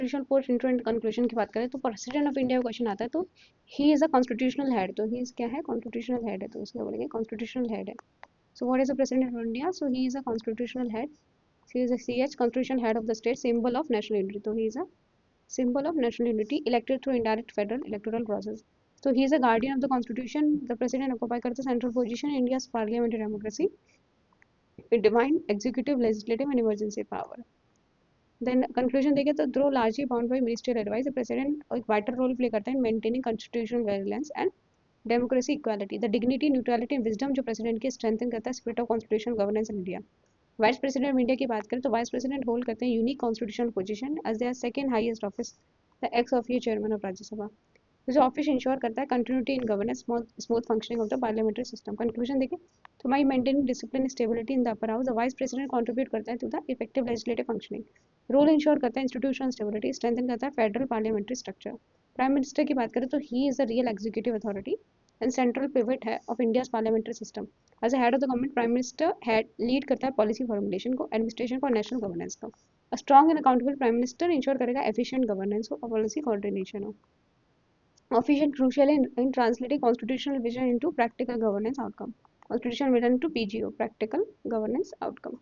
Constitutional post intro and conclusion की बात करें तो प्रेसिडेंट ऑफ इंडिया क्वेश्चन आता है तो he is a constitutional head, तो ही क्या है, कॉन्स्टिट्यूशनल हेड है, तो उसको बोलेंगे कॉन्स्टिट्यूशनल हेड है. So what is the president of India? So he is a constitutional head. He is a CH constitutional head of the state, symbol of national unity. So he is a symbol of national unity, elected through indirect federal electoral process. So he is a guardian of the constitution. The president occupy करता central position in India's parliamentary democracy with divine executive, legislative and emergency power. Then conclusion देखें तो though largely bound by ministerial advice, the president एक vital role play करता है in maintaining constitutional balance and democracy equality. The dignity, neutrality and wisdom जो president की strengthen करता है spirit of constitutional governance in India. Vice president of India की बात करें तो वाइस प्रेसिडेंट होल्ड करते हैं unique constitutional position as their second highest office, the ex official chairman of Rajya Sabha. जो ऑफिस इंश्योर करता है continuity in governance, smooth functioning of the parliamentary system. Conclusion देखें तो by maintaining discipline stability in the upper house, the vice president contribute करता है to the effective legislative functioning. Role ensure करता है institutional stability, strengthen करता है federal parliamentary structure. Prime minister की बात करें तो he is the real executive authority and central pivot है of India's parliamentary system. As head of the government, prime minister head lead करता है पॉलिसी फॉर्मुलेशन को, एडमिनिस्ट्रेशन को, नेशनल गवर्नेंस को. A strong and accountable prime minister ensure करेगा efficient governance हो और policy coordination हो. Official crucial in translating constitutional vision into practical governance outcome. Constitutional vision into PGO, practical governance outcome.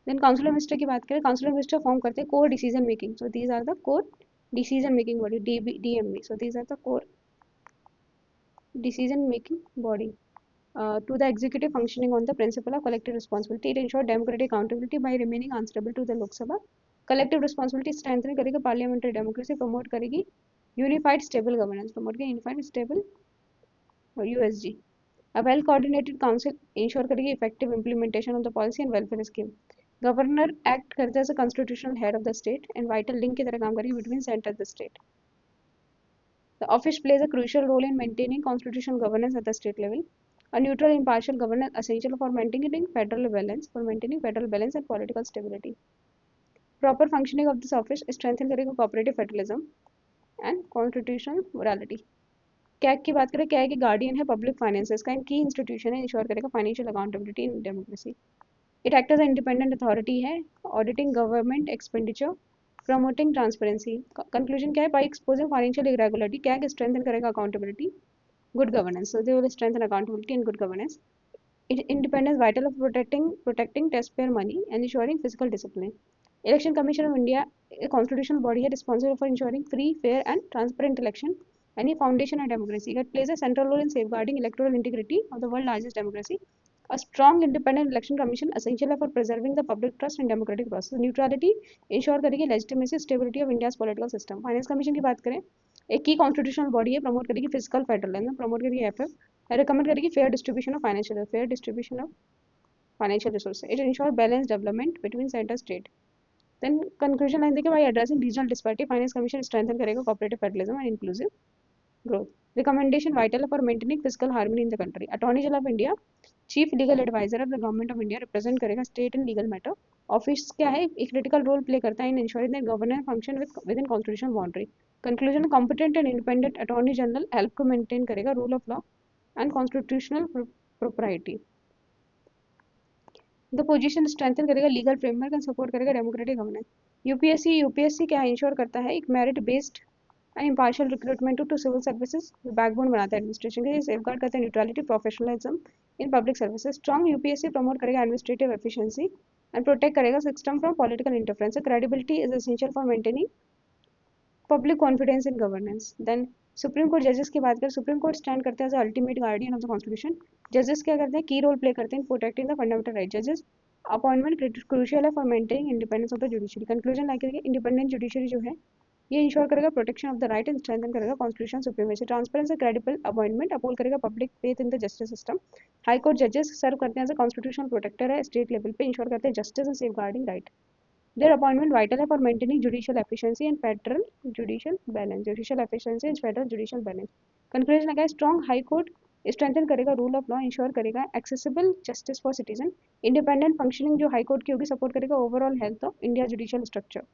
Then Council of Minister की बात करें, Council of Minister form करते हैं core decision making. So these are the core decision making body, DMB. So these are the core decision making body. To the executive functioning on the principle of collective responsibility. It ensures democratic accountability by remaining answerable to the Lok Sabha. Collective responsibility strengthen करेगा parliamentary democracy, promote करेगी unified stable governance, promote करेगी unified stable USG. A well coordinated council ensure करेगी effective implementation of the policy and welfare scheme. Governor act करता है as a constitutional head of the state and vital link की तरह काम करेगी between center and the state. The office plays a crucial role in maintaining constitutional governance at the state level. A neutral, impartial governance essential for maintaining federal balance, and political stability. Proper functioning of this office strengthen करेगा cooperative federalism and constitutional morality. CAG की बात करें, CAG एक guardian है public finances का, की institution है, ensure करेगा financial accountability in democracy. It act as independent authority है, auditing government expenditure, promoting transparency. Conclusion क्या है, by exposing financial irregularity CAG strengthen करेगा accountability, good governance. So they will strengthen accountability and good governance. Independence vital of protecting taxpayer money and ensuring fiscal discipline. Election Commission of India, a constitutional body, is responsible for ensuring free, fair, and transparent election. Any foundation of democracy, it plays a central role in safeguarding electoral integrity of the world's largest democracy. A strong independent election commission essential for preserving the public trust in democratic process. Neutrality ensure करेगी legitimacy, stability of India's political system. Finance Commission की बात करें, एक की constitutional body है, promote करेगी physical federalism, promote करेगी FF, recommend करेगी fair distribution of financial resource. It ensure balance development between centre state. Then conclusion line देखिए, by addressing regional disparity finance commission strengthen करेगा cooperative federalism and inclusive growth. Recommendation vital for maintaining physical harmony in the country. Attorney general of India, chief legal adviser of the government of India, represent करेगा state in legal matter. Office क्या है, एक critical role play करता है in ensuring that governance function within constitutional boundary. Conclusion, competent and independent attorney general help को maintain करेगा rule of law and constitutional propriety. The position strengthen करेगा legal framework and support करेगा democratic governance. UPSC क्या ensure करता है, एक merit based and impartial recruitment to civil services, backbone बनाता है एडमिनिस्ट्रेशन के, सेफगार्ड करता है neutrality, professionalism in public services. Strong UPSC promote करेगा एडमिनिस्ट्रेटिव एफिशिएंसी एंड प्रोटेक्ट करेगा system from political interference. Credibility is essential for maintaining public confidence in governance. Then supreme court जजेस की बात करें, सुप्रीम कोर्ट स्टैंड करते हैं as ultimate guardian of the constitution. जजेस क्या करते हैं, की रोल प्ले करते हैं प्रोटेक्टिंग द फंडामेंटल राइट. जजेस अपॉइंटमेंट क्रूशियल है for maintaining independence of the judiciary. Conclusion like independent judiciary जो है ये इंश्योर करेगा protection of the right and strengthen करेगा constitution supremacy. Transparency, credible appointment uphold करेगा public faith in the justice system. High court जजेस serve करते हैं as a constitutional protector है, स्टेट लेवल पे इंश्योर करते हैं justice and safeguarding right. Their appointment vital है for maintaining judicial efficiency and federal judicial balance. Judicial efficiency and federal judicial balance. Conclusion लगा है, strong high court strengthen करेगा rule of law, ensure करेगा accessible justice for citizen. Independent functioning जो high court की होगी support करेगा overall health of India judicial structure.